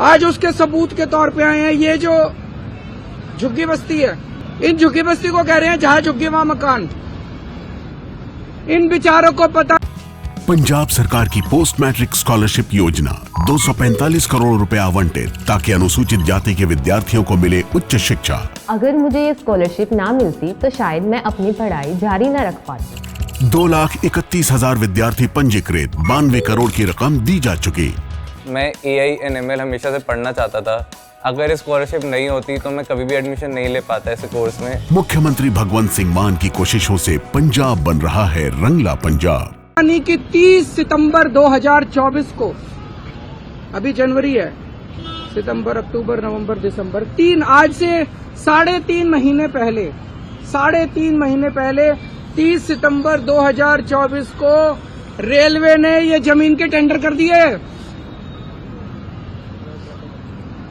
आज उसके सबूत के तौर पे आए हैं। ये जो झुग्गी बस्ती है, इन झुग्गी बस्ती को कह रहे हैं जहां झुग्गी वहां मकान। इन बेचारों को पता। पंजाब सरकार की पोस्ट मैट्रिक स्कॉलरशिप योजना 245 करोड़ रुपए आवंटित ताकि अनुसूचित जाति के विद्यार्थियों को मिले उच्च शिक्षा। अगर मुझे ये स्कॉलरशिप ना मिलती तो शायद मैं अपनी पढ़ाई जारी न रख पाती। 2,31,000 विद्यार्थी पंजीकृत, 92 करोड़ की रकम दी जा चुकी। मैं AI/ML हमेशा से पढ़ना चाहता था। अगर स्कॉलरशिप नहीं होती तो मैं कभी भी एडमिशन नहीं ले पाता इस कोर्स में। मुख्यमंत्री भगवंत सिंह मान की कोशिशों से पंजाब बन रहा है रंगला पंजाब। यानी कि 30 सितंबर 2024 को, अभी जनवरी है, सितंबर, अक्टूबर, नवंबर, दिसंबर, आज से 3.5 महीने पहले 30 सितंबर 2024 को रेलवे ने ये जमीन के टेंडर कर दिए।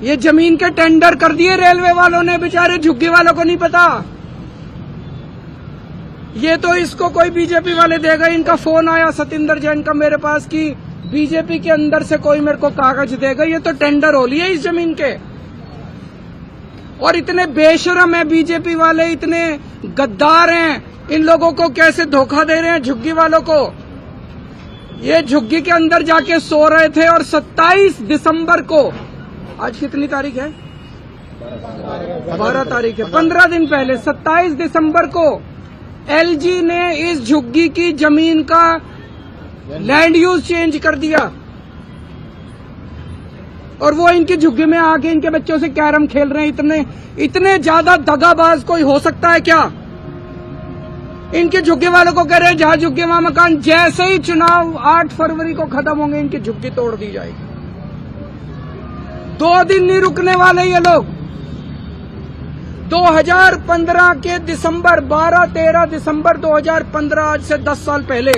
ये जमीन के टेंडर कर दिए रेलवे वालों ने, बेचारे झुग्गी वालों को नहीं पता। ये तो इसको कोई बीजेपी वाले देगा। इनका फोन आया सतिंदर जैन का मेरे पास कि बीजेपी के अंदर से कोई मेरे को कागज देगा। ये तो टेंडर हो लिए इस जमीन के। और इतने बेशरम है बीजेपी वाले, इतने गद्दार हैं। इन लोगों को कैसे धोखा दे रहे हैं झुग्गी वालों को। ये झुग्गी के अंदर जाके सो रहे थे और 27 दिसंबर को, आज कितनी तारीख है? 12 तारीख है। 15 दिन पहले 27 दिसंबर को LG ने इस झुग्गी की जमीन का लैंड यूज चेंज कर दिया। और वो इनकी झुग्गी में आके इनके बच्चों से कैरम खेल रहे हैं। इतने ज्यादा दगाबाज कोई हो सकता है क्या? इनके झुग्गी वालों को कह रहे हैं जहां झुग्गी वहां मकान। जैसे ही चुनाव 8 फरवरी को खत्म होंगे इनकी झुग्गी तोड़ दी जाएगी। 2 दिन नहीं रुकने वाले ये लोग। 2015 के दिसंबर, 12-13 दिसंबर 2015, आज से 10 साल पहले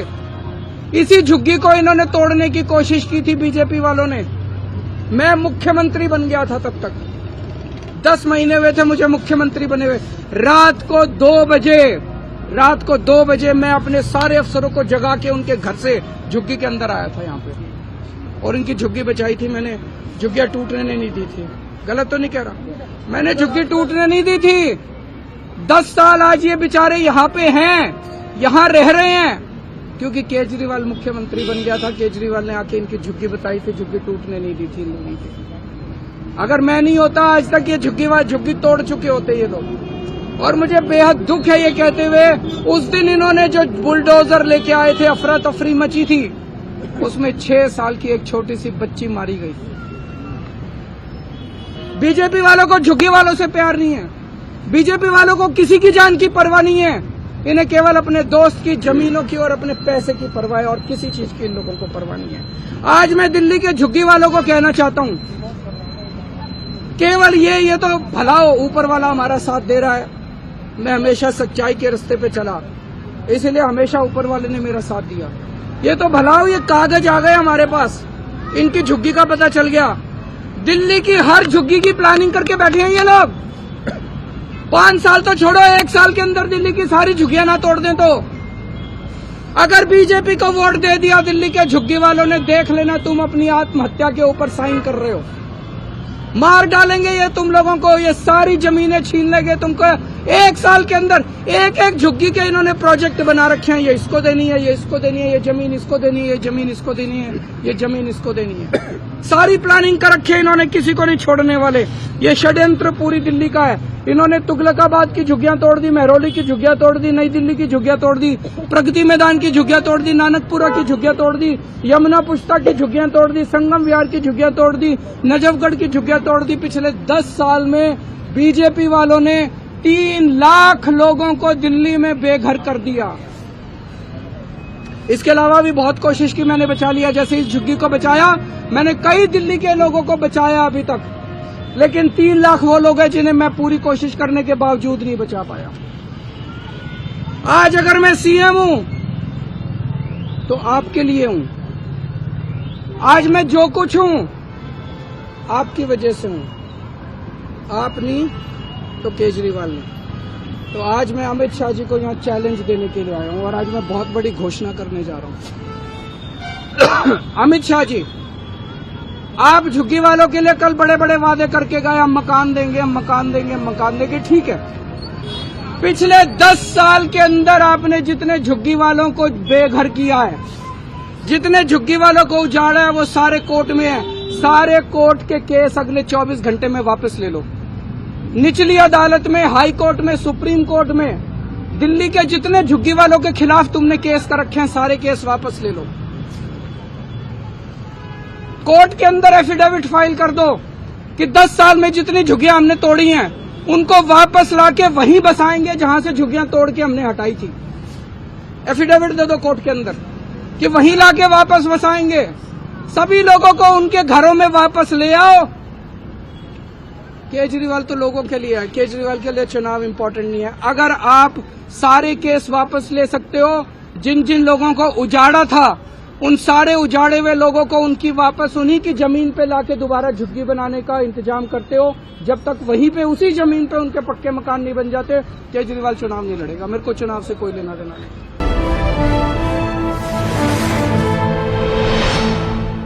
इसी झुग्गी को इन्होंने तोड़ने की कोशिश की थी बीजेपी वालों ने। मैं मुख्यमंत्री बन गया था तब तक। 10 महीने हुए थे मुझे मुख्यमंत्री बने हुए। रात को 2 बजे मैं अपने सारे अफसरों को जगा के उनके घर से झुग्गी के अंदर आया था यहाँ पे, और इनकी झुग्गी बचाई थी मैंने। झुग्गियां टूटने नहीं दी थी। गलत तो नहीं कह रहा? मैंने झुग्गी टूटने नहीं दी थी। 10 साल आज ये बेचारे यहाँ पे हैं, यहाँ रह रहे हैं, क्योंकि केजरीवाल मुख्यमंत्री बन गया था। केजरीवाल ने आके इनकी झुग्गी बताई थी, झुग्गी टूटने नहीं दी थी इन लोगों की। अगर मैं नहीं होता आज तक ये झुग्गी तोड़ चुके होते ये लोग। और मुझे बेहद दुख है ये कहते हुए, उस दिन इन्होंने जो बुलडोजर लेके आए थे, अफरा तफरी मची थी, उसमें 6 साल की एक छोटी सी बच्ची मारी गई। बीजेपी वालों को झुग्गी वालों से प्यार नहीं है। बीजेपी वालों को किसी की जान की परवाह नहीं है। इन्हें केवल अपने दोस्त की जमीनों की और अपने पैसे की परवाह है, और किसी चीज की इन लोगों को परवाह नहीं है। आज मैं दिल्ली के झुग्गी वालों को कहना चाहता हूं, केवल ये तो भला हो, ऊपर वाला हमारा साथ दे रहा है। मैं हमेशा सच्चाई के रास्ते पे चला, इसलिए हमेशा ऊपर वाले ने मेरा साथ दिया। ये तो भला हो, ये कागज आ गए हमारे पास, इनकी झुग्गी का पता चल गया। दिल्ली की हर झुग्गी की प्लानिंग करके बैठे हैं ये लोग। 5 साल तो छोड़ो, 1 साल के अंदर दिल्ली की सारी झुग्गियां ना तोड़ दें तो। अगर बीजेपी को वोट दे दिया दिल्ली के झुग्गी वालों ने, देख लेना तुम अपनी आत्महत्या के ऊपर साइन कर रहे हो। मार डालेंगे ये तुम लोगों को, ये सारी जमीनें छीन लेंगे तुमको। 1 साल के अंदर एक झुग्गी के इन्होंने प्रोजेक्ट बना रखे हैं। ये इसको देनी है, ये इसको देनी है, ये जमीन इसको देनी है, ये जमीन इसको देनी है, ये जमीन इसको देनी है। सारी प्लानिंग कर रखी है इन्होंने, किसी को नहीं छोड़ने वाले। ये षड्यंत्र पूरी दिल्ली का है। इन्होंने तुगलकाबाद की झुग्गियां तोड़ दी, महरौली की झुग्गियां तोड़ दी, नई दिल्ली की झुग्गियां तोड़ दी, प्रगति मैदान की झुग्गियां तोड़ दी, नानकपुरा की झुग्गियां तोड़ दी, यमुना पुष्ता की झुग्गियां तोड़ दी, संगम विहार की झुग्गियां तोड़ दी, नजफगढ़ की झुग्गियां तोड़ दी। पिछले 10 साल में बीजेपी वालों ने 3 लाख लोगों को दिल्ली में बेघर कर दिया। इसके अलावा भी बहुत कोशिश की मैंने, बचा लिया। जैसे इस झुग्गी को बचाया मैंने, कई दिल्ली के लोगों को बचाया अभी तक, लेकिन 3 लाख वो लोग हैं जिन्हें मैं पूरी कोशिश करने के बावजूद नहीं बचा पाया। आज अगर मैं सीएम हूं तो आपके लिए हूं। आज मैं जो कुछ हूं आपकी वजह से हूं। आप नहीं तो केजरीवाल ने। तो आज मैं अमित शाह जी को यहाँ चैलेंज देने के लिए आया हूँ, और आज मैं बहुत बड़ी घोषणा करने जा रहा हूँ। अमित शाह जी, आप झुग्गी वालों के लिए कल बड़े बड़े वादे करके गए, हम मकान देंगे, हम मकान देंगे, हम मकान देंगे, ठीक है। पिछले 10 साल के अंदर आपने जितने झुग्गी वालों को बेघर किया है, जितने झुग्गी वालों को उजाड़ा है, वो सारे कोर्ट में है। सारे कोर्ट के केस अगले 24 घंटे में वापस ले लो। निचली अदालत में, हाई कोर्ट में, सुप्रीम कोर्ट में, दिल्ली के जितने झुग्गी वालों के खिलाफ तुमने केस कर रखे हैं, सारे केस वापस ले लो। कोर्ट के अंदर एफिडेविट फाइल कर दो कि 10 साल में जितनी झुग्गियां हमने तोड़ी हैं, उनको वापस लाके वहीं बसाएंगे जहां से झुग्गियां तोड़ के हमने हटाई थी। एफिडेविट दे दो कोर्ट के अंदर कि वहीं लाके वापस बसाएंगे। सभी लोगों को उनके घरों में वापस ले आओ। केजरीवाल तो लोगों के लिए है, केजरीवाल के लिए चुनाव इंपॉर्टेंट नहीं है। अगर आप सारे केस वापस ले सकते हो, जिन जिन लोगों को उजाड़ा था, उन सारे उजाड़े हुए लोगों को उनकी वापस उन्हीं की जमीन पे लाके दोबारा झुग्गी बनाने का इंतजाम करते हो, जब तक वहीं पे उसी जमीन पे उनके पक्के मकान नहीं बन जाते, केजरीवाल चुनाव नहीं लड़ेगा। मेरे को चुनाव से कोई लेना देना नहीं।